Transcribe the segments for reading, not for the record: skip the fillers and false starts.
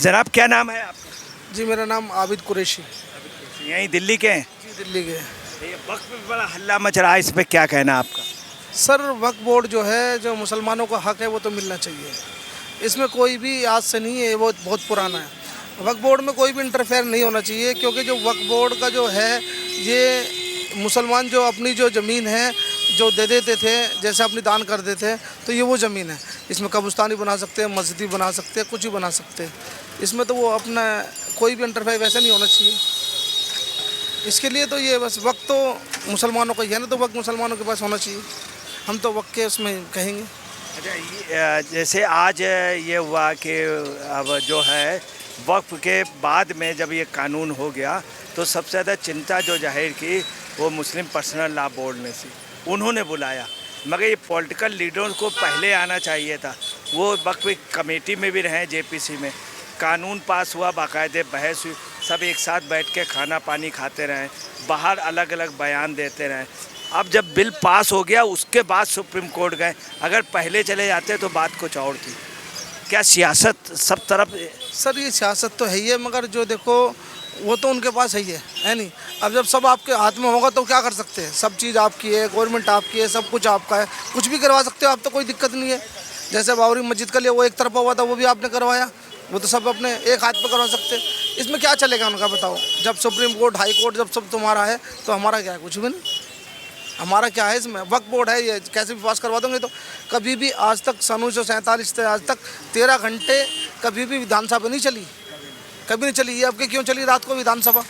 जनाब क्या नाम है आपका? जी मेरा नाम आबिद कुरैशी। यहीं दिल्ली के हैं? जी दिल्ली के। ये वक्फ पे बड़ा हल्ला मच रहा है, इस पे क्या कहना है आपका? सर वक्फ बोर्ड जो है, जो मुसलमानों का हक है वो तो मिलना चाहिए। इसमें कोई भी आज से नहीं है, वो बहुत पुराना है। वक्फ बोर्ड में कोई भी इंटरफेयर नहीं होना चाहिए, क्योंकि जो वक्फ बोर्ड का जो है, ये मुसलमान जो अपनी जो ज़मीन है जो दे देते थे, जैसे अपनी दान कर देते हैं, तो ये वो ज़मीन है। इसमें कब्रिस्तान ही बना सकते हैं, मस्जिद ही बना सकते हैं, कुछ ही बना सकते हैं। इसमें तो वो अपना कोई भी इंटरफेयर वैसा नहीं होना चाहिए। इसके लिए तो ये बस वक्त तो मुसलमानों का ही है ना, तो वक्त मुसलमानों के पास होना चाहिए। हम तो वक्त के उसमें कहेंगे। अच्छा, जैसे आज ये हुआ कि अब जो है वक्फ के बाद में जब ये कानून हो गया तो सबसे ज़्यादा चिंता जो जाहिर की वो मुस्लिम पर्सनल लॉ बोर्ड ने सी, उन्होंने बुलाया। मगर ये पॉलिटिकल लीडर्स को पहले आना चाहिए था। वो वक्फ कमेटी में भी रहे, जेपीसी में कानून पास हुआ, बाकायदे बहस हुई, सब एक साथ बैठ के खाना पानी खाते रहें, बाहर अलग अलग बयान देते रहें। अब जब बिल पास हो गया उसके बाद सुप्रीम कोर्ट गए, अगर पहले चले जाते तो बात कुछ और थी। क्या सियासत सब तरफ? सर ये सियासत तो है ही है, मगर जो देखो वो तो उनके पास है नहीं। अब जब सब आपके हाथ में होगा तो क्या कर सकते हैं? सब चीज़ आपकी है, गवर्नमेंट आपकी है, सब कुछ आपका है, कुछ भी करवा सकते हो आप, तो कोई दिक्कत नहीं है। जैसे बाबरी मस्जिद के लिए वो एक तरफा हुआ था, वो भी आपने करवाया, वो तो सब अपने एक हाथ पे करवा सकते हैं। इसमें क्या चलेगा उनका, बताओ? जब सुप्रीम कोर्ट, हाई कोर्ट जब सब तुम्हारा है तो हमारा क्या है? कुछ भी नहीं। हमारा क्या है इसमें? वक्फ बोर्ड है, ये कैसे भी पास करवा दोगे। तो कभी भी आज तक सन 1947 से आज तक 13 घंटे कभी भी विधानसभा नहीं चली, कभी नहीं चली। ये अब के क्यों चली रात को विधानसभा?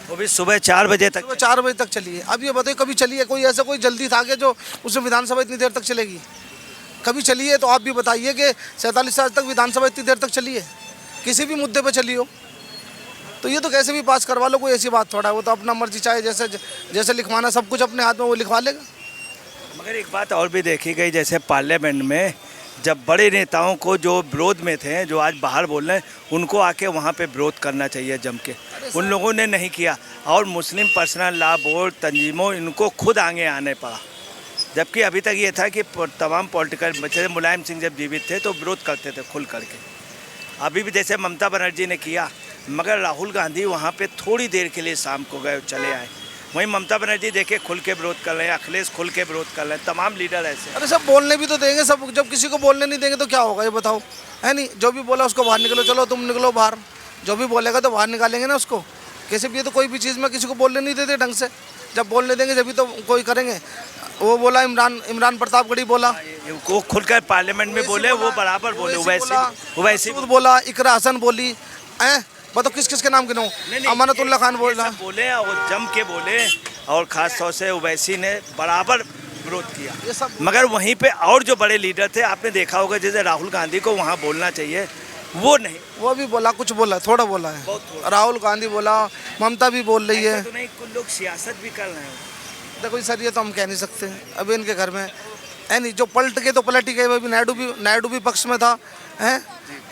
वो भी सुबह 4 बजे तक। सुबह 4 बजे तक चली है। अब ये बताइए कभी चली है? कोई ऐसा कोई जल्दी था कि जो उसमें विधानसभा इतनी देर तक चलेगी? कभी चली है तो आप भी बताइए कि 47 साल तक विधानसभा इतनी देर तक चली है, किसी भी मुद्दे पर चली हो? तो ये तो कैसे भी पास करवा लो, कोई ऐसी बात थोड़ा है। वो तो अपना मर्जी, चाहे जैसे जैसे लिखवाना, सब कुछ अपने हाथ में, वो लिखवा लेगा। मगर एक बात और भी देखी गई, जैसे पार्लियामेंट में जब बड़े नेताओं को जो विरोध में थे, जो आज बाहर बोल रहे हैं, उनको आके वहाँ पे विरोध करना चाहिए जम के, उन लोगों ने नहीं किया। और मुस्लिम पर्सनल लॉ बोर्ड तंजीमों, इनको खुद आगे आने पड़ा। जबकि अभी तक ये था कि तमाम पॉलिटिकल, जैसे मुलायम सिंह जब जीवित थे तो विरोध करते थे खुल करके। अभी भी जैसे ममता बनर्जी ने किया, मगर राहुल गांधी वहाँ पे थोड़ी देर के लिए शाम को गए, चले आए। वहीं ममता बनर्जी देखे खुल के विरोध कर रहे हैं, अखिलेश खुल के विरोध कर रहे हैं, तमाम लीडर ऐसे। अरे सब बोलने भी तो देंगे सब, जब किसी को बोलने नहीं देंगे तो क्या होगा ये बताओ? है नहीं, जो भी बोला उसको बाहर निकलो, चलो तुम निकलो बाहर। जो भी बोलेगा तो बाहर निकालेंगे ना उसको। कैसे भी, तो कोई भी चीज़ में किसी को बोलने नहीं देते ढंग से। जब बोलने देंगे जब भी तो कोई करेंगे। वो बोला इमरान प्रतापगढ़ी बोला, वो खुलकर पार्लियामेंट में बोले, वो बराबर बोले, वैसे बोला, इकरा हसन बोली, बताओ किस किस के नाम गिनाऊं? अमानतुल्लाह खान बोला, बोले और जम के बोले, और खास तौर से ओवैसी ने बराबर विरोध किया। ये सब मगर वहीं पे और जो बड़े लीडर थे, आपने देखा होगा, जैसे राहुल गांधी को वहाँ बोलना चाहिए, वो नहीं। वो भी बोला, कुछ बोला, थोड़ा बोला है। राहुल गांधी बोला, ममता भी बोल रही है। तो नहीं, कुछ लोग सियासत भी कर रहे हैं। देखो सर ये तो हम कह नहीं सकते, अभी इनके घर में है नहीं। जो पलट के तो पलट ही गए। वो भी नायडू भी पक्ष में था, हैं,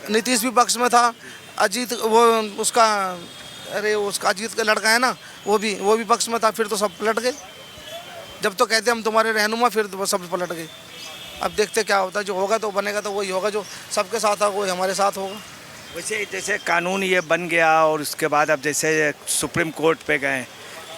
नीतीश भी पक्ष में था, अजीत वो उसका, अरे उसका अजीत का लड़का है ना, वो भी पक्ष में था। फिर तो सब पलट गए। जब तो कहते हम तुम्हारे रहनुमा, फिर तो सब पलट गए। अब देखते क्या होता है। जो होगा तो बनेगा तो वही होगा, जो सबके साथ होगा वही हमारे साथ होगा। वैसे जैसे कानून ये बन गया और उसके बाद अब जैसे सुप्रीम कोर्ट पे गए,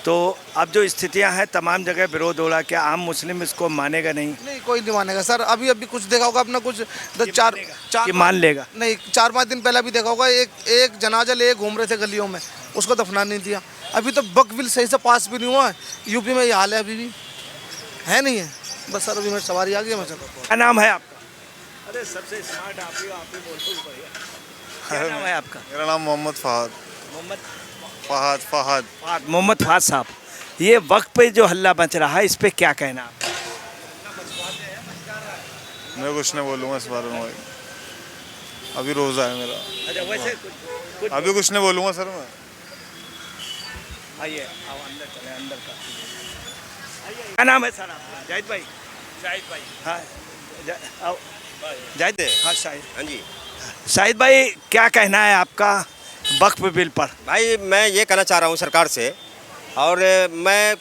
तो अब जो स्थितियां हैं तमाम जगह विरोध हो रहा, क्या आम मुस्लिम इसको मानेगा? नहीं, कोई नहीं मानेगा सर। अभी कुछ देखा होगा अपना, कुछ चार मान लेगा नहीं। 4-5 दिन पहले भी देखा होगा, एक जनाजा ले घूम रहे थे गलियों में, उसको दफना नहीं दिया। अभी तो वक्फ बिल सही से पास भी नहीं हुआ है। यूपी में ये हाल है, अभी भी है नहीं है। बस सर अभी मेरी सवारी आ गई है, मैं चलो। क्या नाम है आपका? अरे सबसे स्मार्ट आप ही बोलो। क्या नाम है आपका? मेरा नाम मोहम्मद फहद मोहम्मद फहद साहब, ये वक्त पे जो हल्ला मच रहा है, इस पे क्या कहना आप? मैं कुछ नहीं बोलूँगा इस बारे में भाई, अभी रोज़ा है मेरा। अच्छा, वैसे अभी कुछ नहीं बोलूँगा सर मैं। आइए, आओ अंदर चले, अंदर का। क्या नाम है सर आपका? जाहिद भाई। हाँ, आओ। जाहिद, हाँ शाहिद। हाँ जी शाहिद भाई, क्या कहना है आपका वक्फ बिल पर? भाई, मैं ये कहना चाह रहा हूँ सरकार से, और मैं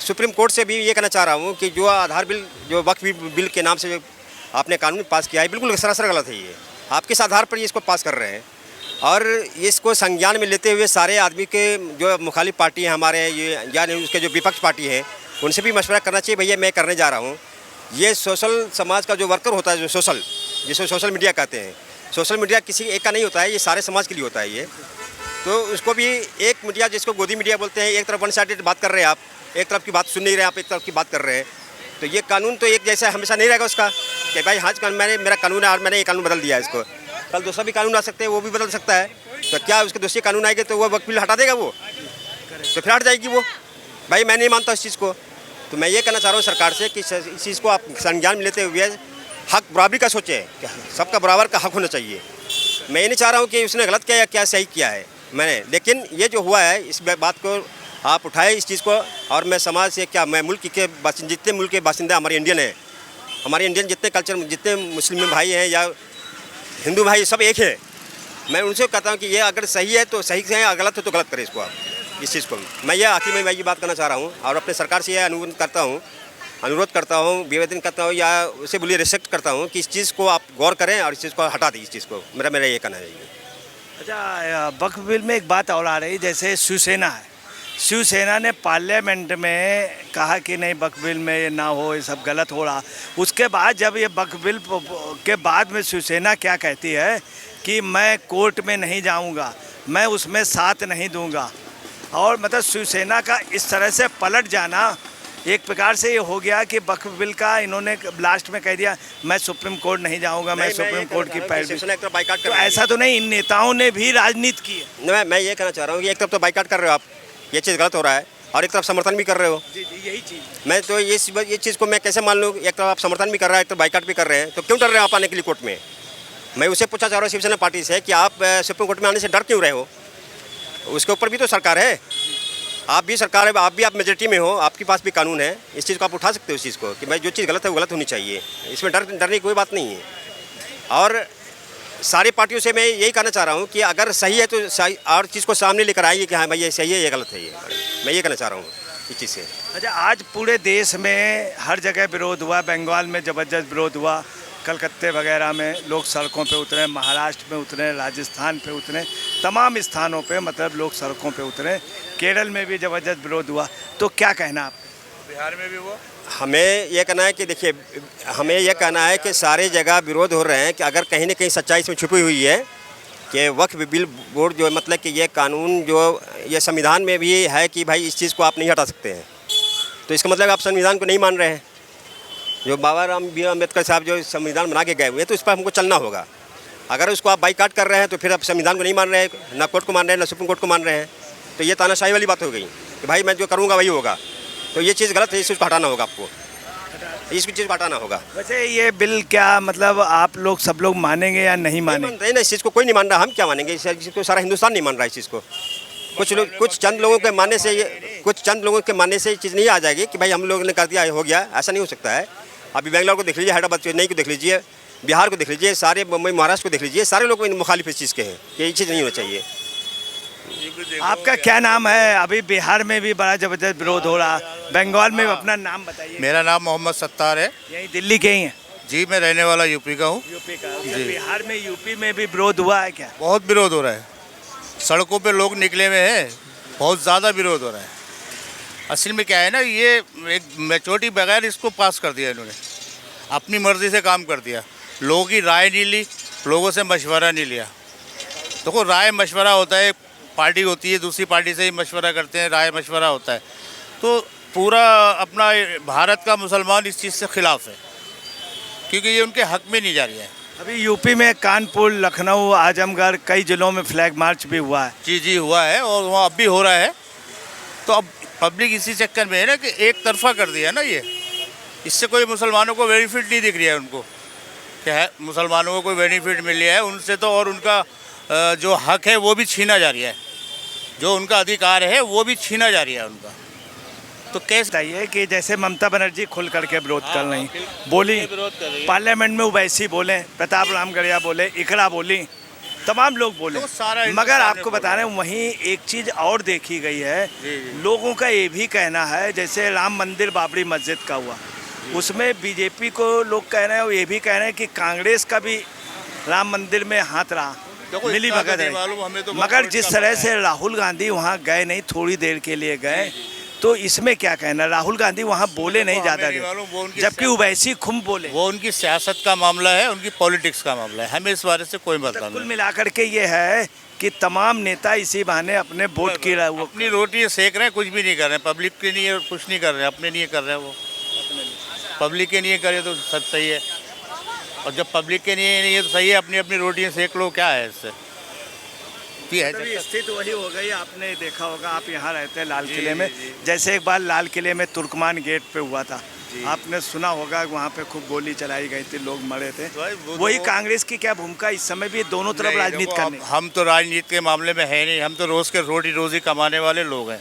सुप्रीम कोर्ट से भी ये कहना चाह रहा हूँ कि जो आधार बिल, जो वक्फ बिल के नाम से जो आपने कानून पास किया है, बिल्कुल सरासर गलत है ये। आप किस आधार पर ये इसको पास कर रहे हैं? और इसको संज्ञान में लेते हुए सारे आदमी के जो मुखालिफ पार्टी हैं हमारे, ये यानी उसके जो विपक्ष पार्टी है, उनसे भी मशवरा करना चाहिए, भैया मैं करने जा रहा हूँ। ये सोशल समाज का जो वर्कर होता है, जो सोशल, जिसको सोशल मीडिया कहते हैं, सोशल मीडिया किसी एक का नहीं होता है, ये सारे समाज के लिए होता है ये। तो उसको भी एक मीडिया, जिसको गोदी मीडिया बोलते हैं, एक तरफ वन साइडेड बात कर रहे हैं आप, एक तरफ की बात सुन नहीं रहे आप, एक तरफ की बात कर रहे हैं। तो ये कानून तो एक जैसा हमेशा नहीं रहेगा उसका, कि भाई हाँ मेरा कानून है और मैंने ये कानून बदल दिया है इसको। कल दूसरा भी कानून आ सकते हैं, वो भी बदल सकता है। तो क्या उसके दूसरे कानून आएंगे तो वो वकील हटा देगा वो, तो फिर हट जाएगी वो। भाई मैं नहीं मानता इस चीज़ को। तो मैं ये कहना चाह रहा हूँ सरकार से कि इस चीज़ को आप संज्ञान में लेते हुए हक बराबरी का सोचें, सबका बराबर का हक होना चाहिए। मैं ये नहीं चाह रहा हूँ कि उसने गलत किया या क्या सही किया है मैंने, लेकिन ये जो हुआ है इस बात को आप उठाए इस चीज़ को। और मैं समाज से क्या, मैं मुल्क के जितने मुल्क के बासिंदा हमारे इंडियन हैं, हमारे इंडियन जितने कल्चर, जितने मुस्लिम भाई हैं या हिंदू भाई, सब एक है। मैं उनसे कहता हूँ कि ये अगर सही है तो सही से है, गलत हो तो गलत करें इसको आप, इस चीज़ को। मैं ये आखिर में मैं ये बात करना चाह रहा हूँ और अपने सरकार से यह अनुरोध करता हूँ, निवेदन करता हूँ या उसे बोलिए रिस्पेक्ट करता हूँ कि इस चीज़ को आप गौर करें और इस चीज़ को हटा दें, इस चीज़ को। मेरा ये कहना है। अच्छा, वक्फ बिल में एक बात और आ रही, जैसे शिवसेना है, शिवसेना ने पार्लियामेंट में कहा कि नहीं वक्फ बिल में ये ना हो, ये सब गलत हो रहा। उसके बाद जब ये वक्फ बिल के बाद में शिवसेना क्या कहती है कि मैं कोर्ट में नहीं जाऊंगा, मैं उसमें साथ नहीं दूंगा। और मतलब शिवसेना का इस तरह से पलट जाना एक प्रकार से ये हो गया कि वक्फ बिल का इन्होंने लास्ट में कह दिया मैं सुप्रीम कोर्ट नहीं जाऊंगा, मैं सुप्रीम कोर्ट की पैरवी। तो ऐसा तो नहीं, इन नेताओं ने भी राजनीति की है। मैं ये कहना चाह रहा हूँ कि एक तरफ तो बाइकाट कर रहे हो आप, ये चीज़ गलत हो रहा है, और एक तरफ समर्थन भी कर रहे हो। जी यही चीज़। मैं तो ये चीज़ को मैं कैसे मान लूँ, एक तरफ आप समर्थन भी कर रहा है, एक तरफ बाइकाट भी कर रहे हैं, तो क्यों डर रहे हो आप आने के लिए कोर्ट में? मैं उसे पूछना चाह रहा हूँ शिवसेना पार्टी से कि आप सुप्रीम कोर्ट में आने से डर क्यों रहे हो? उसके ऊपर भी तो सरकार है, आप भी सरकार है, आप भी आप मेजोरिटी में हो, आपके पास भी कानून है। इस चीज़ को आप उठा सकते हो, इस चीज़ को कि भाई जो चीज़ गलत है वो गलत होनी चाहिए, इसमें डरने की कोई बात नहीं है। और सारी पार्टियों से मैं यही कहना चाह रहा हूँ कि अगर सही है तो सही और चीज़ को सामने लेकर आइए कि हाँ भाई ये सही है, ये गलत है, ये मैं ये कहना चाह रहा हूँ इस चीज़ से। अच्छा, आज पूरे देश में हर जगह विरोध हुआ, बंगाल में ज़बरदस्त विरोध हुआ, कलकत्ते वगैरह में लोग सड़कों पे उतरे, महाराष्ट्र में उतरे, राजस्थान पे उतरे, तमाम स्थानों पे मतलब लोग सड़कों पे उतरे, केरल में भी ज़बरदस्त विरोध हुआ। तो क्या कहना आप? बिहार में भी हुआ। हमें यह कहना है कि देखिए, हमें यह कहना है कि सारे जगह विरोध हो रहे हैं कि अगर कहीं ना कहीं सच्चाई इसमें छुपी हुई है कि वक्फ बिल बोर्ड जो मतलब कि ये कानून जो ये संविधान में भी है कि भाई इस चीज़ को आप नहीं हटा सकते हैं, तो इसका मतलब आप संविधान को नहीं मान रहे हैं। जो बाबा राम बी अम्बेडकर साहब जो संविधान बना के गए हुए हैं, तो इस पर हमको चलना होगा। अगर उसको आप बाइकाट कर रहे हैं तो फिर आप संविधान को नहीं मान रहे हैं, ना कोर्ट को मान रहे हैं, ना सुप्रीम कोर्ट को मान रहे हैं। तो ये तानाशाही वाली बात हो गई कि भाई मैं जो करूँगा वही होगा। तो ये चीज़ गलत है, इस चीज़ को हटाना होगा आपको, इस चीज़ को हटाना होगा। वैसे ये बिल क्या मतलब आप लोग सब लोग मानेंगे या नहीं मानेंगे? नहीं, इस चीज़ को कोई नहीं मान रहा, हम क्या मानेंगे इस चीज़ को? सारा हिंदुस्तान नहीं मान रहा इस चीज़ को। कुछ चंद लोगों के मानने से ये चीज़ नहीं आ जाएगी कि भाई हम लोगों ने कर दिया हो गया, ऐसा नहीं हो सकता है। अभी बेंगलोर को देख लीजिए, हैदराबाद चेन्नई को देख लीजिए, बिहार को देख लीजिए, सारे मुंबई महाराष्ट्र को देख लीजिए, सारे लोग मुखालिफ इस चीज़ के हैं कि ये चीज़ नहीं होना चाहिए। आपका क्या नाम है? अभी बिहार में भी बड़ा ज़बरदस्त विरोध हो रहा, बंगाल में भी अपना नाम बताइए। मेरा नाम मोहम्मद सत्तार है। यही दिल्ली के ही हैं? जी, मैं रहने वाला यूपी का हूँ। यूपी का? बिहार में यूपी में भी विरोध हुआ है क्या? बहुत विरोध हो रहा है, सड़कों पे लोग निकले हुए हैं, बहुत ज़्यादा विरोध हो रहा है। असल में क्या है ना, ये एक मैच्योरिटी बगैर इसको पास कर दिया इन्होंने, अपनी मर्ज़ी से काम कर दिया, लोगों की राय नहीं ली, लोगों से मशवरा नहीं लिया। देखो, राय मशवरा होता है, पार्टी होती है, दूसरी पार्टी से ही मशवरा करते हैं, राय मशवरा होता है। तो पूरा अपना भारत का मुसलमान इस चीज़ से खिलाफ है, क्योंकि ये उनके हक में नहीं जा रही है। अभी यूपी में कानपुर, लखनऊ, आजमगढ़ कई जिलों में फ्लैग मार्च भी हुआ है। जी हुआ है, और वहाँ अब भी हो रहा है। तो अब पब्लिक इसी चक्कर में है ना कि एक तरफा कर दिया ना ये, इससे कोई मुसलमानों को बेनिफिट नहीं दिख रहा है उनको, क्या है मुसलमानों को कोई बेनिफिट मिल रहा है उनसे तो, और उनका जो हक है वो भी छीना जा रहा है, जो उनका अधिकार है वो भी छीना जा रहा है उनका। तो कैसे बताइए कि जैसे ममता बनर्जी खुल करके विरोध कर रही बोली, पार्लियामेंट में ओवैसी बोले, प्रताप रामगढ़िया बोले, इकरा बोली, तमाम लोग बोले, तो मगर आपको बता रहे हैं वहीं एक चीज़ और देखी गई है। लोगों का ये भी कहना है, जैसे राम मंदिर बाबरी मस्जिद का हुआ, उसमें बीजेपी को लोग कह रहे हैं, ये भी कह रहे हैं कि कांग्रेस का भी राम मंदिर में हाथ रहा, देखो, मिली इतना भगत तो नहीं रही। मालूम, हमें तो मगर वक्त जिस का तरह पता से राहुल गांधी वहाँ गए नहीं, थोड़ी देर के लिए गए, तो इसमें क्या कहना? राहुल गांधी वहाँ बोले नहीं हमें ज़्यादा नहीं देर, मालूम, वो उनकी जबकि उवैसी खूब बोले। वो उनकी सियासत का मामला है, उनकी पॉलिटिक्स का मामला है, हमें इस बारे से कोई मतलब कुल नहीं। मिलाकर के ये है कि तमाम नेता इसी बहाने अपने वोट की वो अपनी रोटी सेक रहे हैं, कुछ भी नहीं कर रहे हैं, पब्लिक के लिए कुछ नहीं कर रहे हैं, अपने लिए कर रहे हैं। वो पब्लिक के लिए करे तो सब सही है, और जब पब्लिक के लिए नहीं है तो सही है, अपनी अपनी रोटियाँ सेक लो, क्या है इससे? तभी स्थिति वही हो गई। आपने देखा होगा, आप यहाँ रहते हैं लाल किले में, जैसे एक बार लाल किले में तुर्कमान गेट पे हुआ था, आपने सुना होगा, वहाँ पे खूब गोली चलाई गई थी, लोग मरे थे। वही कांग्रेस की क्या भूमिका इस समय भी दोनों तरफ राजनीति करने? हम तो राजनीति के मामले में है नहीं, हम तो रोज के रोजी कमाने वाले लोग हैं।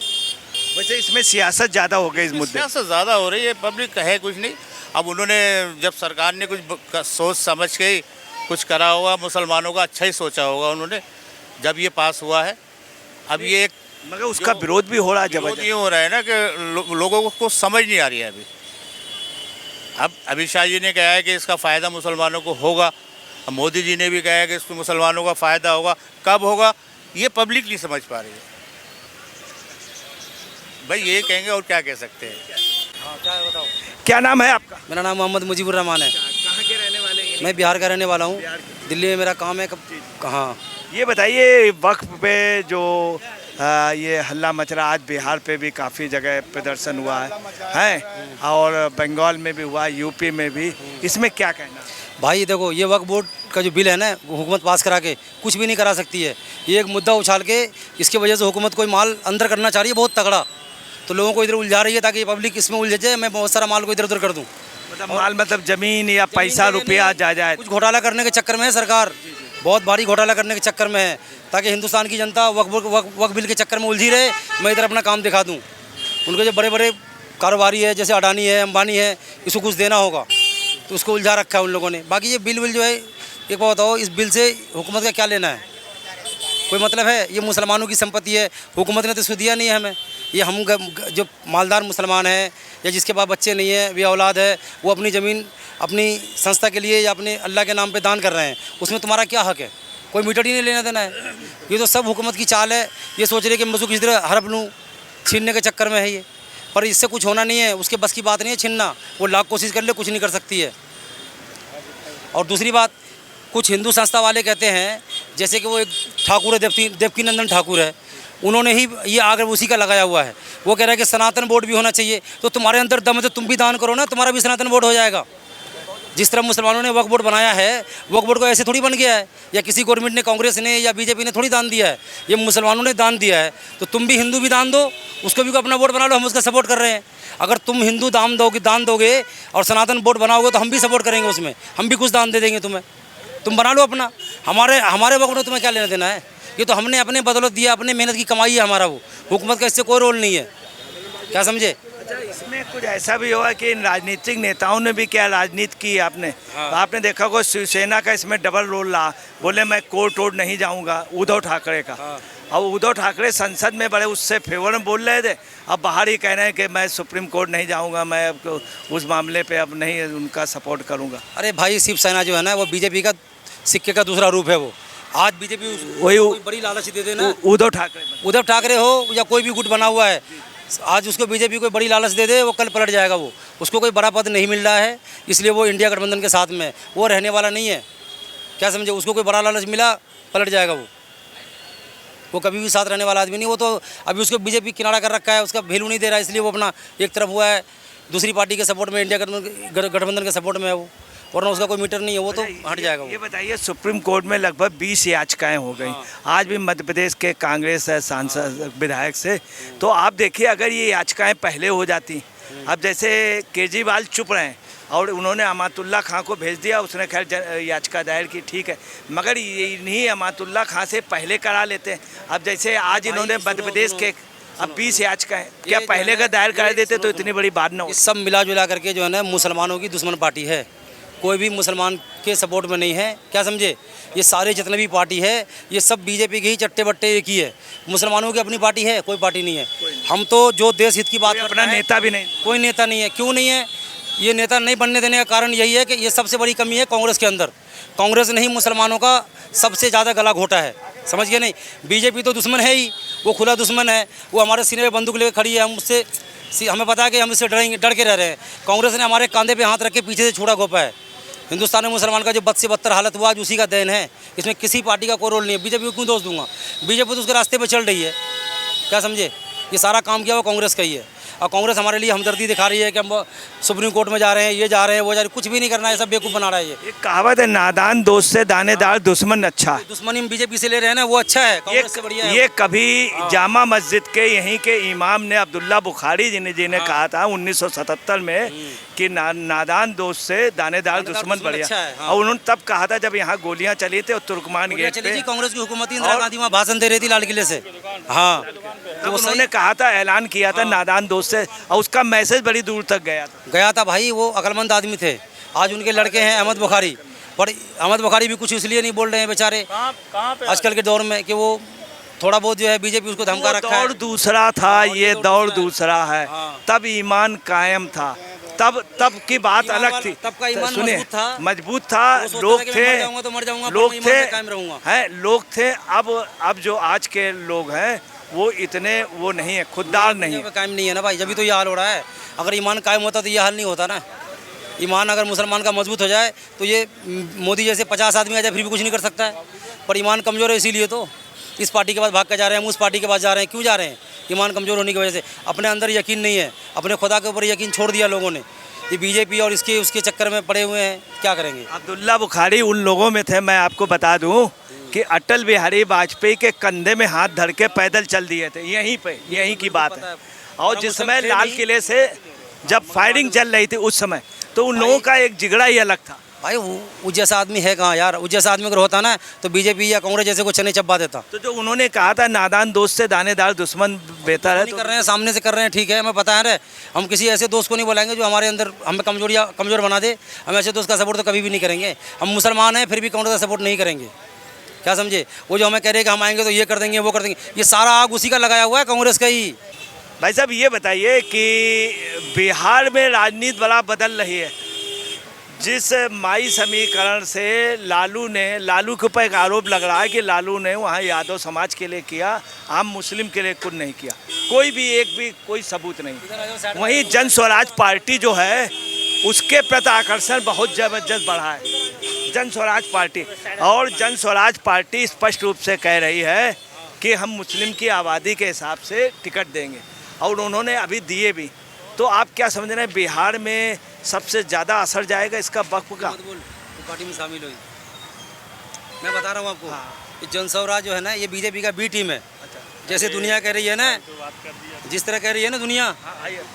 वैसे इसमें सियासत ज़्यादा हो गई इस मुद्दे। सियासत ज़्यादा हो रही है, पब्लिक है कुछ नहीं। अब उन्होंने जब सरकार ने कुछ सोच समझ के ही कुछ करा होगा, मुसलमानों का अच्छा ही सोचा होगा उन्होंने, जब ये पास हुआ है। अब ये एक मगर उसका विरोध भी हो रहा है विरोध जबरदस्त। ये हो रहा है ना कि लोगों को समझ नहीं आ रही है अभी। अब अमित शाह जी ने कहा है कि इसका फ़ायदा मुसलमानों को होगा, अब मोदी जी ने भी कहा है कि इसको मुसलमानों का फ़ायदा होगा, कब होगा ये पब्लिक नहीं समझ पा रही है। भाई ये कहेंगे और क्या कह सकते हैं। क्या नाम है आपका? मेरा नाम मोहम्मद मुजीबुर रहमान है। कहाँ के रहने वाले हैं? मैं बिहार का रहने वाला हूँ। दिल्ली में मेरा काम है। कहाँ? ये बताइए, वक्फ पे जो ये हल्ला मच रहा, आज बिहार पे भी काफ़ी जगह प्रदर्शन हुआ है और बंगाल में भी हुआ, यूपी में भी, इसमें क्या कहना? भाई देखो, ये वक्फ बोर्ड का जो बिल है ना, हुकूमत पास करा के कुछ भी नहीं करा सकती है। ये एक मुद्दा उछाल के इसके वजह से हुकूमत कोई माल अंदर करना चाह रही है बहुत तगड़ा, तो लोगों को इधर उलझा रही है ताकि पब्लिक इसमें उलझ जाए, मैं बहुत सारा माल को इधर उधर कर दूँ। मतलब माल मतलब ज़मीन या पैसा रुपया जा जाए, कुछ घोटाला करने के चक्कर में है सरकार, बहुत भारी घोटाला करने के चक्कर में है, ताकि हिंदुस्तान की जनता वक्फ बिल के चक्कर में उलझी रहे, मैं इधर अपना काम दिखा दूँ। उनके जो बड़े बड़े कारोबारी है, जैसे अडानी है, अंबानी है, इसको कुछ देना होगा, तो उसको उलझा रखा है उन लोगों ने। बाकी ये बिल जो है, एक बात बताओ, इस बिल से हुकूमत का क्या लेना है? कोई मतलब है? ये मुसलमानों की संपत्ति है, हुकूमत ने तो इसको दिया नहीं है हमें। ये हम जो मालदार मुसलमान हैं या जिसके पास बच्चे नहीं हैं, वे औलाद है, वो अपनी ज़मीन अपनी संस्था के लिए या अपने अल्लाह के नाम पे दान कर रहे हैं, उसमें तुम्हारा क्या हक है? कोई मीटर ही नहीं लेना देना है। ये तो सब हुकूमत की चाल है, ये सोच रहे कि मैं उसको किसी तरह हड़प लूँ, छीनने के चक्कर में है ये। पर इससे कुछ होना नहीं है, उसके बस की बात नहीं है छीनना, वो लाख कोशिश कर ले कुछ नहीं कर सकती है। और दूसरी बात, कुछ हिंदू संस्था वाले कहते हैं, जैसे कि वो एक ठाकुर है, देवकी नंदन ठाकुर है, उन्होंने ही ये आगे उसी का लगाया हुआ है। वो कह रहा है कि सनातन बोर्ड भी होना चाहिए, तो तुम्हारे अंदर दम है तो तुम भी दान करो ना, तुम्हारा भी सनातन बोर्ड हो जाएगा। जिस तरह मुसलमानों ने वक्फ बोर्ड बनाया है, वक्फ बोर्ड को ऐसे थोड़ी बन गया है, या किसी गवर्नमेंट ने, कांग्रेस ने या बीजेपी ने थोड़ी दान दिया है, ये मुसलमानों ने दान दिया है। तो तुम भी हिंदू भी दान दो, उसको भी अपना बोर्ड बना लो, हम उसका सपोर्ट कर रहे हैं। अगर तुम हिंदू दान दोगे और सनातन बोर्ड बनाओगे तो हम भी सपोर्ट करेंगे उसमें, हम भी कुछ दान दे देंगे तुम्हें, तुम बना लो अपना। हमारे वक्फ में तुम्हें क्या लेना देना है? ये तो हमने अपने बदौलत दिया, अपने मेहनत की कमाई है हमारा, वो हुकूमत का इससे कोई रोल नहीं है, क्या समझे? अच्छा, इसमें कुछ ऐसा भी हुआ कि इन राजनीतिक नेताओं ने भी क्या राजनीति की आपने? हाँ। तो आपने देखा होगा शिवसेना का इसमें डबल रोल रहा, बोले मैं कोर्ट वोट नहीं जाऊंगा, उद्धव ठाकरे का। हाँ। अब उद्धव ठाकरे संसद में बड़े उससे फेवर में बोल रहे थे, अब बाहर ही कह रहे हैं कि मैं सुप्रीम कोर्ट नहीं जाऊंगा, मैं अब उस मामले पे अब नहीं उनका सपोर्ट करूंगा। अरे भाई, शिवसेना जो है ना, वो बीजेपी का सिक्के का दूसरा रूप है। वो आज बीजेपी वही कोई बड़ी लालच दे देना, उद्धव ठाकरे हो या कोई भी गुट बना हुआ है, आज उसको बीजेपी कोई बड़ी लालच दे दे, वो कल पलट जाएगा। वो उसको कोई बड़ा पद नहीं मिल रहा है, इसलिए वो इंडिया गठबंधन के साथ में वो रहने वाला नहीं है, क्या समझे? उसको कोई बड़ा लालच मिला, पलट जाएगा वो कभी भी साथ रहने वाला आदमी नहीं। वो तो अभी उसको बीजेपी किनारा कर रखा है, उसका वैल्यू नहीं दे रहा है, इसलिए वो अपना एक तरफ हुआ है, दूसरी पार्टी के सपोर्ट में, इंडिया गठबंधन के सपोर्ट में है वो, वरना उसका कोई मीटर नहीं है, वो तो हट जाएगा। ये बताइए, सुप्रीम कोर्ट में लगभग 20 याचिकाएं हो गई। आज भी मध्य प्रदेश के कांग्रेस सांसद विधायक से, तो आप देखिए अगर ये याचिकाएं पहले हो जाती, अब जैसे केजरीवाल चुप रहे हैं और उन्होंने अमातुल्ला खां को भेज दिया, उसने खैर याचिका दायर की, ठीक है, मगर इन्हीं अमातुल्ला खां से पहले करा लेते हैं। अब जैसे आज इन्होंने मध्य प्रदेश के अब 20 याचिकाएं, क्या पहले का दायर कर देते तो इतनी बड़ी बात ना हो? सब मिला जुला करके जो है ना, मुसलमानों की दुश्मन पार्टी है, कोई भी मुसलमान के सपोर्ट में नहीं है, क्या समझे? ये सारे जितने भी पार्टी है, ये सब बीजेपी के ही चट्टे बट्टे एक ही है। मुसलमानों की अपनी पार्टी है? कोई पार्टी नहीं है। हम तो जो देश हित की बात कर अपना नेता भी नहीं, कोई नेता नहीं है। क्यों नहीं है? ये नेता नहीं बनने देने का कारण यही है कि ये सबसे बड़ी कमी है कांग्रेस के अंदर। कांग्रेस ने ही मुसलमानों का सबसे ज़्यादा गला घोटा है, समझ गए नहीं। बीजेपी तो दुश्मन है ही, वो खुला दुश्मन है, वो हमारे सीने में बंदूक लेकर खड़ी है, हमें पता है कि हम इससे डर के रह रहे हैं। कांग्रेस ने हमारे कंधे पे हाथ रख के पीछे से छुड़ा घोपा है। हिंदुस्तान में मुसलमान का जो बद से बदतर हालत हुआ आज उसी का देन है, इसमें किसी पार्टी का कोई रोल नहीं है। बीजेपी को क्यों दोष दूंगा, बीजेपी तो उसके रास्ते पे चल रही है, क्या समझे। ये सारा काम किया वो कांग्रेस का ही है, और कांग्रेस हमारे लिए हमदर्दी दिखा रही है कि हम सुप्रीम कोर्ट में जा रहे हैं, ये जा रहे हैं, वो जा रहे हैं, कुछ भी नहीं करना है, सब बेवकूफ़ बना रहा है। ये एक कहावत है, नादान दोस्त से दानेदार दुश्मन अच्छा। दुश्मनी हम बीजेपी से ले रहे हैं ना, वो अच्छा है, कांग्रेस से बढ़िया है। ये कभी जामा मस्जिद के यहीं के इमाम ने अब्दुल्ला बुखारी जी ने कहा था 1977 में कि नादान दोस्त से दानेदार दुश्मन बढ़िया अच्छा है, हाँ। और उन्होंने तब कहा था जब यहाँ गोलियां चली थी और तुर्कमान गेट चली पे, थी कांग्रेस की हुकूमत, इंदिरा गांधी वहाँ भाषण दे रही थी लाल किले से, हाँ, तो उन्होंने कहा था, ऐलान किया था नादान दोस्त से, और उसका मैसेज बड़ी दूर तक गया था। भाई वो अक्लमंद आदमी थे। आज उनके लड़के हैं अहमद बुखारी, पर अहमद बुखारी भी कुछ इसलिए नहीं बोल रहे हैं बेचारे आजकल के दौर में कि वो थोड़ा बहुत जो है बीजेपी उसको धमका रखा है। दौर दूसरा था, ये दौर दूसरा है। तब ईमान कायम था, तब की बात अलग थी। तब का ईमान मजबूत था, लोग थे, लोग थे। अब जो आज के लोग हैं वो इतने वो नहीं है, खुददार नहीं है, कायम नहीं है ना भाई, जब भी तो ये हाल हो रहा है। अगर ईमान कायम होता तो ये हाल नहीं होता ना। ईमान अगर मुसलमान का मजबूत हो जाए तो ये मोदी जैसे 50 आदमी आ जाए फिर भी कुछ नहीं कर सकता है, पर ईमान कमज़ोर है, इसीलिए तो इस पार्टी के पास भाग कर जा रहे हैं, हम उस पार्टी के पास जा रहे हैं। क्यों जा रहे हैं, ईमान कमज़ोर होने की वजह से। अपने अंदर यकीन नहीं है, अपने खुदा के ऊपर यकीन छोड़ दिया लोगों ने। ये बीजेपी और उसके चक्कर में पड़े हुए हैं, क्या करेंगे। अब्दुल्ला बुखारी उन लोगों में थे, मैं आपको बता दूं कि अटल बिहारी वाजपेयी के कंधे में हाथ धर के पैदल चल दिए थे, यहीं की बात है। और जिस समय लाल किले से जब फायरिंग चल रही थी उस समय, तो उन लोगों का एक जिगड़ा ही अलग था। भाई वो जैसा आदमी है कहाँ यार, उस जैसा आदमी अगर होता ना तो बीजेपी या कांग्रेस जैसे को चने चब्बा देता। तो जो उन्होंने कहा था नादान दोस्त से दानेदार दुश्मन बेहतर है, तो कर रहे हैं, सामने से कर रहे हैं, ठीक है, हमें पता है। हम किसी ऐसे दोस्त को नहीं बुलाएंगे जो हमारे अंदर हमें कमजोर बना दे। हम ऐसे दोस्त का सपोर्ट तो कभी भी नहीं करेंगे। हम मुसलमान हैं फिर भी कांग्रेस का सपोर्ट नहीं करेंगे, क्या समझे। वो जो हमें कह रहे हैं कि हम आएंगे तो ये कर देंगे, वो कर देंगे, ये सारा आग उसी का लगाया हुआ है, कांग्रेस का ही। भाई साहब ये बताइए कि बिहार में राजनीति बड़ा बदल रही है। जिस माई समीकरण से लालू के ऊपर एक आरोप लग रहा है कि लालू ने वहाँ यादव समाज के लिए किया, आम मुस्लिम के लिए कुछ नहीं किया, कोई सबूत नहीं। वहीं जन स्वराज पार्टी जो है उसके प्रति आकर्षण बहुत ज़बरदस्त बढ़ा है, जन स्वराज पार्टी। और जन स्वराज पार्टी स्पष्ट रूप से कह रही है कि हम मुस्लिम की आबादी के हिसाब से टिकट देंगे, और उन्होंने अभी दिए भी। तो आप क्या समझ रहे हैं, बिहार में सबसे ज़्यादा असर जाएगा इसका वक्फ का? पार्टी में शामिल हुई, मैं बता रहा हूँ आपको। हाँ। जन स्वराज जो है ना, ये बीजेपी का बी टीम है। जैसे दुनिया कह रही है ना, जिस तरह कह रही है ना दुनिया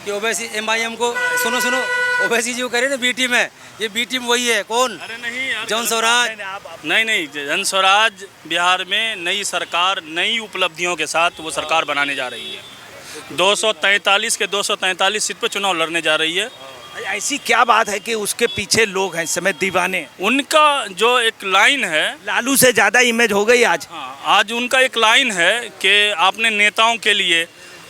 कि ओवैसी MIM को सुनो ओवैसी जी को कह रही है ना बी टीम है, ये बी टीम वही है। कौन? अरे नहीं यार, जन स्वराज नहीं, जन स्वराज बिहार में नई सरकार, नई उपलब्धियों के साथ वो सरकार बनाने जा रही है। 243 के 243 सीट पर चुनाव लड़ने जा रही है। ऐसी क्या बात है कि उसके पीछे लोग हैं इस समय दीवाने? उनका जो एक लाइन है, लालू से ज़्यादा इमेज हो गई आज। हाँ, आज उनका एक लाइन है कि आपने नेताओं के लिए,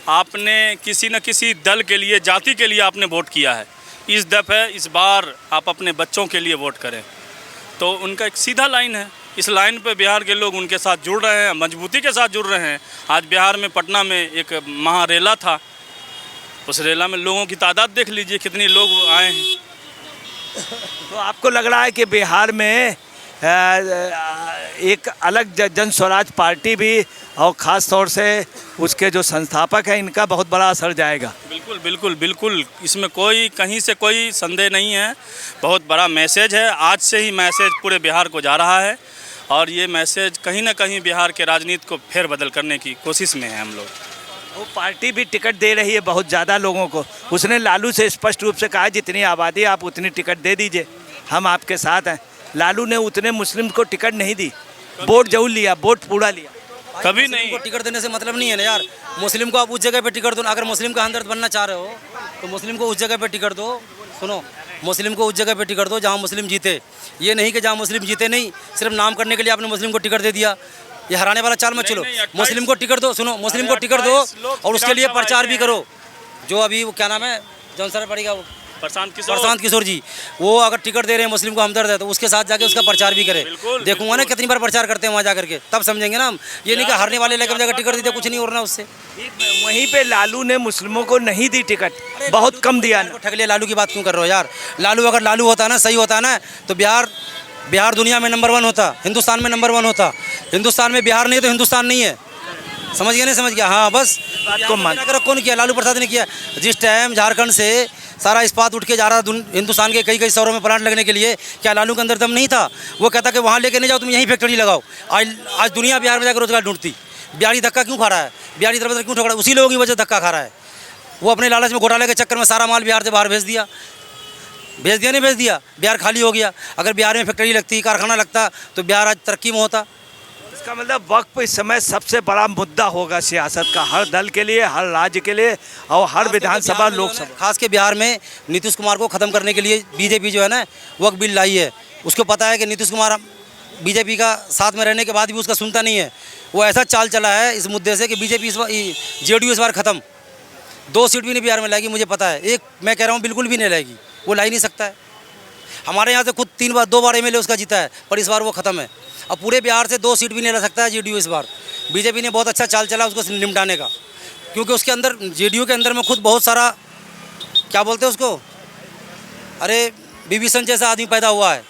आपने किसी न किसी दल के लिए, जाति के लिए आपने वोट किया है, इस बार आप अपने बच्चों के लिए वोट करें। तो उनका एक सीधा लाइन है। इस लाइन पे बिहार के लोग उनके साथ जुड़ रहे हैं, मजबूती के साथ जुड़ रहे हैं। आज बिहार में पटना में एक महारेला था, उस रेला में लोगों की तादाद देख लीजिए कितने लोग आए हैं। तो आपको लग रहा है कि बिहार में एक अलग जन स्वराज पार्टी भी, और ख़ास तौर से उसके जो संस्थापक हैं, इनका बहुत बड़ा असर जाएगा? बिल्कुल, इसमें कहीं से कोई संदेह नहीं है। बहुत बड़ा मैसेज है, आज से ही मैसेज पूरे बिहार को जा रहा है, और ये मैसेज कहीं ना कहीं बिहार के राजनीति को फेरबदल करने की कोशिश में है हम लोग। वो पार्टी भी टिकट दे रही है बहुत ज़्यादा लोगों को। उसने लालू से स्पष्ट रूप से कहा जितनी आबादी आप उतनी टिकट दे दीजिए, हम आपके साथ हैं। लालू ने उतने मुस्लिम को टिकट नहीं दी, वोट जरूर लिया, वोट पूरा लिया। कभी नहीं, को टिकट देने से मतलब नहीं है ना यार। मुस्लिम को आप उस जगह पे टिकट दो, अगर मुस्लिम का हमदर्द बनना चाह रहे हो तो मुस्लिम को उस जगह पे टिकट दो। सुनो, मुस्लिम को उस जगह पे टिकट दो जहाँ मुस्लिम जीते। ये नहीं कि जहाँ मुस्लिम जीते नहीं, सिर्फ नाम करने के लिए आपने मुस्लिम को टिकट दे दिया। ये हराने वाला चाल मत चलो। मुस्लिम को टिकट दो, सुनो, मुस्लिम को टिकट दो और उसके लिए प्रचार भी करो। जो अभी वो क्या नाम है, जौन सर पड़ेगा वो प्रशांत किशोर जी, वो अगर टिकट दे रहे हैं मुस्लिम को हमदर्द है तो उसके साथ जाके उसका प्रचार भी करे। देखूंगा ना कितनी बार प्रचार करते हैं वहाँ जाकर के, तब समझेंगे ना हम। ये नहीं कि हारने वाले लेकर जाकर टिकट दीजिए, कुछ नहीं हो रहा उससे। वहीं पे लालू ने मुस्लिमों को नहीं दी टिकट, बहुत कम दिया ना। ठग लिया। लालू की बात क्यों कर रहे हो यार? लालू अगर लालू होता ना, सही होता ना, तो बिहार दुनिया में नंबर 1 होता, हिंदुस्तान में नंबर 1 होता। हिंदुस्तान में बिहार नहीं है तो हिंदुस्तान नहीं है। समझ गया नहीं समझ गया? हाँ, बस बात को मान कर कौन किया? लालू प्रसाद ने किया। जिस टाइम झारखंड से सारा इस्पात उठ के जा रहा हिंदुस्तान के कई शहरों में प्लांट लगने के लिए, क्या लालू के अंदर दम नहीं था? वो कहता कि वहाँ लेके नहीं जाओ, तुम यहीं फैक्ट्री लगाओ। आज दुनिया बिहार में जाकर रोजगार ढूंढती। बिहारी धक्का क्यों खा रहा है? बिहारी दरबदर क्यों ठोक रहा है? उसी लोगों की वजह धक्का खा रहा है। वो अपने लालच में, घोटाले के चक्कर में सारा माल बिहार से बाहर भेज दिया। नहीं भेज दिया, बिहार खाली हो गया। अगर बिहार में फैक्ट्री लगती, कारखाना लगता, तो बिहार आज तरक्की में होता। इसका मतलब वक्फ इस समय सबसे बड़ा मुद्दा होगा सियासत का, हर दल के लिए, हर राज्य के लिए और हर विधानसभा लोकसभा। खास के बिहार में नीतीश कुमार को ख़त्म करने के लिए बीजेपी जो है ना वक्फ बिल लाई है। उसको पता है कि नीतीश कुमार बीजेपी का साथ में रहने के बाद भी उसका सुनता नहीं है। वो ऐसा चाल चला है इस मुद्दे से कि बीजेपी जेडीयू इस बार ख़त्म। 2 सीट भी नहीं बिहार में लाएगी, मुझे पता है। एक मैं कह रहा हूँ बिल्कुल भी नहीं लाएगी, वो ला ही नहीं सकता है। हमारे यहाँ से खुद 2 बार एमएलए उसका जीता है, पर इस बार वो ख़त्म है। अब पूरे बिहार से 2 सीट भी नहीं ला सकता है जेडीयू इस बार। बीजेपी ने बहुत अच्छा चाल चला उसको निपटाने का, क्योंकि उसके अंदर, जेडीयू के अंदर में खुद बहुत सारा, क्या बोलते हैं उसको, अरे विभीषण जैसा आदमी पैदा हुआ है,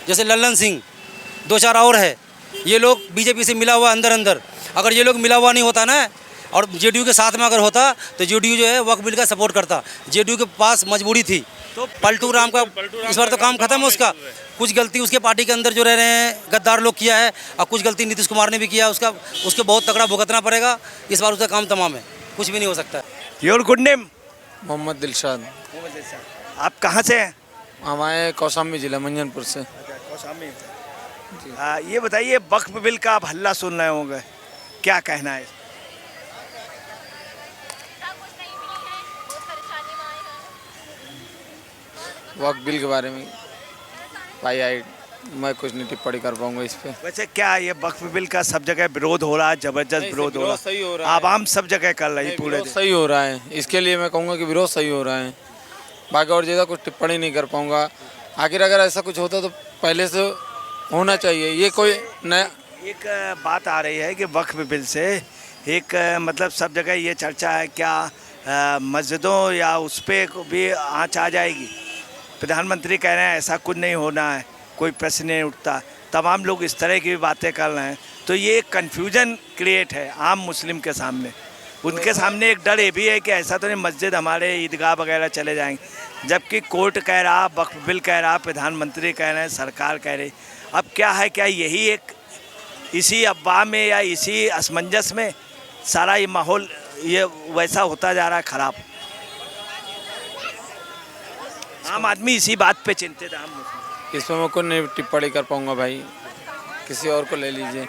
जैसे लल्लन सिंह, 2-4 और है। ये लोग बीजेपी से मिला हुआ अंदर। अगर ये लोग मिला हुआ नहीं होता ना, और जेडीयू के साथ में अगर होता, तो जेडीयू जो है वक्फ बिल का सपोर्ट करता। जेडीयू के पास मजबूरी थी, तो पलटू राम का इस बार तो काम खत्म है उसका। कुछ गलती उसके पार्टी के अंदर जो रह रहे हैं गद्दार लोग किया है, और कुछ गलती नीतीश कुमार ने भी किया, उसको बहुत तगड़ा भुगतना पड़ेगा। इस बार उसका काम तमाम है, कुछ भी नहीं हो सकता है। Your good name? Mohammad Dilshad. आप कहाँ से हैं? हमारे कौशाम्बी जिला मंजनपुर से। ये बताइए, वक्फ बिल का आप हल्ला सुन रहे होंगे, क्या कहना है? वक्फ बिल के बारे में भाई मैं कुछ नहीं टिप्पणी कर पाऊंगा इस पे। वैसे क्या ये वक्फ बिल का सब जगह विरोध हो रहा है, जबरदस्त विरोध हो रहा है, आवाम सब जगह कर रही है, पूरे सही हो रहा है। इसके लिए मैं कहूँगा कि विरोध सही हो रहा है। बाकी और ज़्यादा कुछ टिप्पणी नहीं कर पाऊँगा। आखिर अगर ऐसा कुछ होता तो पहले से होना चाहिए। ये कोई नया एक बात आ रही है कि वक्फ बिल से एक मतलब सब जगह ये चर्चा है, क्या मस्जिदों या उस पर भी आँच आ जाएगी? प्रधानमंत्री कह रहे हैं ऐसा कुछ नहीं होना है, कोई प्रश्न नहीं उठता। तमाम लोग इस तरह की भी बातें कर रहे हैं, तो ये एक कन्फ्यूजन क्रिएट है आम मुस्लिम के सामने। उनके सामने एक डर ये भी है कि ऐसा तो नहीं मस्जिद हमारे ईदगाह वगैरह चले जाएंगे, जबकि कोर्ट कह रहा, वक्फ बिल कह रहा, प्रधानमंत्री कह रहे हैं, सरकार कह रही। अब क्या है, क्या यही एक इसी अफवाह में या इसी असमंजस में सारा ये माहौल ये वैसा होता जा रहा है ख़राब? आम आदमी इसी बात पे चिंतित है। इस पर मैं कोई नहीं टिप्पणी कर पाऊंगा भाई, किसी और को ले लीजिए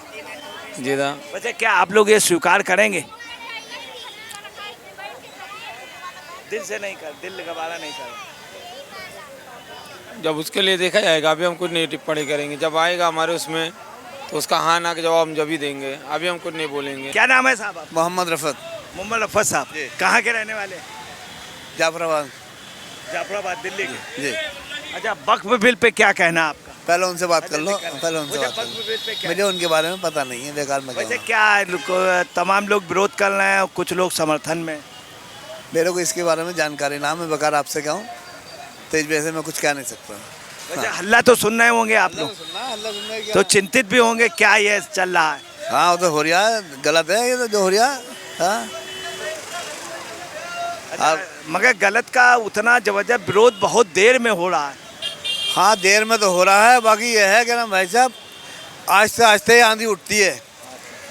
ज़्यादा। वैसे क्या आप लोग ये स्वीकार करेंगे? दिल से नहीं कर, दिल गवारा नहीं कर। जब उसके लिए देखा जाएगा, अभी हम कुछ नहीं टिप्पणी करेंगे। जब आएगा हमारे उसमें तो उसका हाँ ना के जवाब हम जब ही देंगे, अभी हम कुछ नहीं बोलेंगे। क्या नाम है साहब आप? मोहम्मद रफत। मोहम्मद रफत साहब कहाँ के रहने वाले? जाफराबाद। जाफराबाद, दिल्ली के। जी। अच्छा, वक्फ बिल पे क्या कहना आपका? पहले उनसे बात कर लो, पहले उनसे बात कर लो। मुझे उनके बारे में पता नहीं है, बेकार में। वैसे क्या तमाम लोग विरोध कर रहे हैं और कुछ लोग समर्थन में? मेरे को इसके बारे में जानकारी ना, मैं बेकार आपसे कहूँ तो इस वजह से मैं कुछ कह नहीं सकता। वैसे हल्ला तो सुन रहे होंगे आप लोग, तो चिंतित भी होंगे क्या ये चल रहा है? हाँ, वो तो हो रहा है, गलत है ये तो जो हो रहा है। हाँ, अच्छा, मगर गलत का उतना जबरदस्त विरोध बहुत देर में हो रहा है। हाँ, देर में तो हो रहा है। बाकी ये है कि ना भाई साहब, आहिस्ते आहिस्ते आंधी उठती है।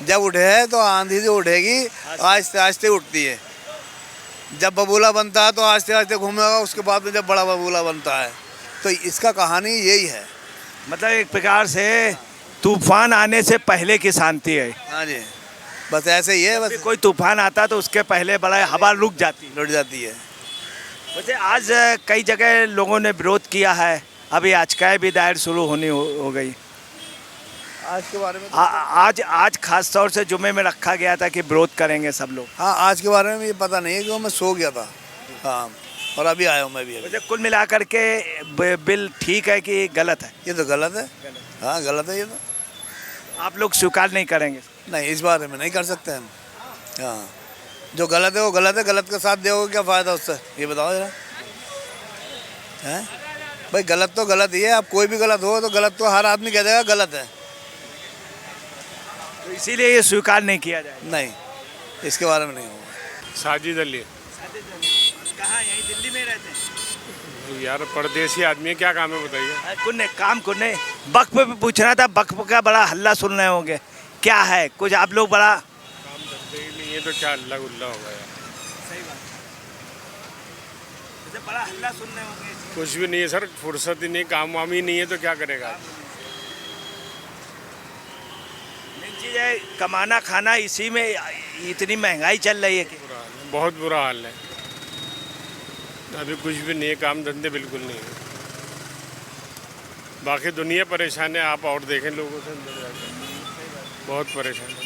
जब उठे है तो आंधी जो उठेगी आहिस्ते आहिस्ते उठती है। जब बबूला बनता है तो आहिस्ते आहिस्ते घूमेगा, उसके बाद में जब बड़ा बबूला बनता है। तो इसका कहानी यही है, मतलब एक प्रकार से तूफान आने से पहले की शांति है। हाँ जी, बस ऐसे ही है। बस कोई तूफान आता तो उसके पहले बड़ा हवा रुक जाती, लुट जाती है। वैसे आज कई जगह लोगों ने विरोध किया है, अभी याचिकाएं भी दायर शुरू होनी हो गई। आज के बारे में आज खास तौर से जुमे में रखा गया था कि विरोध करेंगे सब लोग। हाँ, आज के बारे में ये पता नहीं है, क्यों मैं सो गया था। हाँ, और अभी आया हूँ मैं भी अभी। वैसे कुल मिलाकर के बिल ठीक है कि गलत है? ये तो गलत है। हाँ गलत है ये तो। आप लोग स्वीकार नहीं करेंगे? नहीं, इस बारे में नहीं कर सकते हम। हाँ, जो गलत है वो गलत है, गलत का साथ दोगे क्या फ़ायदा उससे, ये बताओ जरा। हैं भाई, गलत तो गलत ही है। अब कोई भी गलत हो तो गलत तो हर आदमी कह देगा गलत है। तो इसीलिए ये स्वीकार नहीं किया जाए? नहीं, इसके बारे में नहीं होगा। साजिद अली। कहाँ? यहीं दिल्ली में रहते हैं? यार परदेसी आदमी है, क्या काम है बताइए। कुन्ने काम कुन्ने वक्फ पे पूछना था। वक्फ का बड़ा हल्ला सुन रहे होंगे, क्या है कुछ आप लोग बड़ा? काम करते ही नहीं है तो क्या अल्लाह गुल्ला होगा यार। सही बात, जैसे बड़ा हल्ला सुन रहे होंगे। कुछ भी नहीं है सर, फुर्सत ही नहीं, काम वाम ही नहीं है तो क्या करेगा। मेन चीज़ है कमाना खाना, इसी में इतनी महंगाई चल रही है कि बहुत बुरा हाल है। अभी कुछ भी नहीं है, काम धंधे बिल्कुल नहीं है। बाकी दुनिया परेशान है, आप और देखें लोगों से अंदर जाकर, बहुत परेशान है।